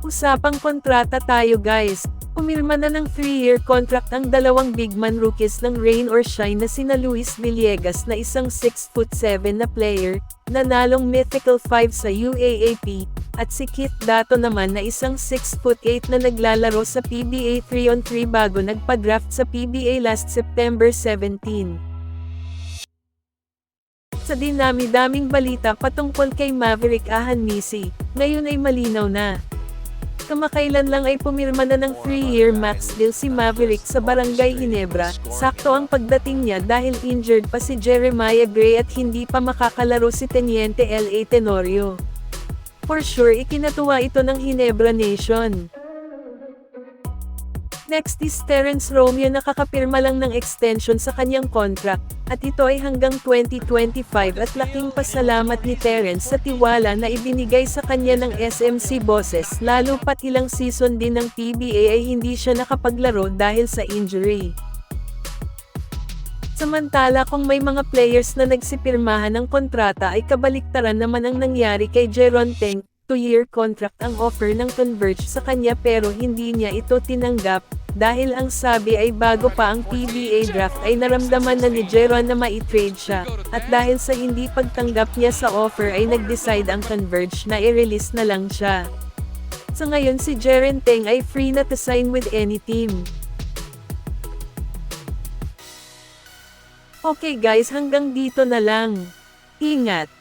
Usapang kontrata tayo guys. Pumirma na ng 3-year contract ang dalawang bigman rookies ng rain or shine na sina Luis Villegas na isang 6'7" na player, nanalong Mythical 5 sa UAAP, at si Keith Dato naman na isang 6'8" na naglalaro sa PBA 3-on-3 bago nagpa-draft sa PBA last September 17. Sa dinami-daming balita patungkol kay Maverick Ahanmisi, ngayon ay malinaw na. Kamakailan lang ay pumirma na ng 3-year max deal si Maverick sa Barangay Ginebra, sakto ang pagdating niya dahil injured pa si Jeremiah Gray at hindi pa makakalaro si Teniente L.A. Tenorio. For sure ikinatuwa ito ng Ginebra Nation. Next is Terrence Romeo na kakapirma lang ng extension sa kanyang contract, at ito ay hanggang 2025 at laking pasalamat ni Terrence sa tiwala na ibinigay sa kanya ng SMC bosses lalo pat ilang season din ng PBA ay hindi siya nakapaglaro dahil sa injury. Samantala kung may mga players na nagsipirmahan ng kontrata ay kabaliktaran naman ang nangyari kay Jeron Teng. 2-year contract ang offer ng Converge sa kanya pero hindi niya ito tinanggap, dahil ang sabi ay bago pa ang PBA draft ay naramdaman na ni Jeron na mai-trade siya, at dahil sa hindi pagtanggap niya sa offer ay nag-decide ang Converge na i-release na lang siya. Sa ngayon si Jeron Teng ay free na to sign with any team. Okay guys, hanggang dito na lang. Ingat!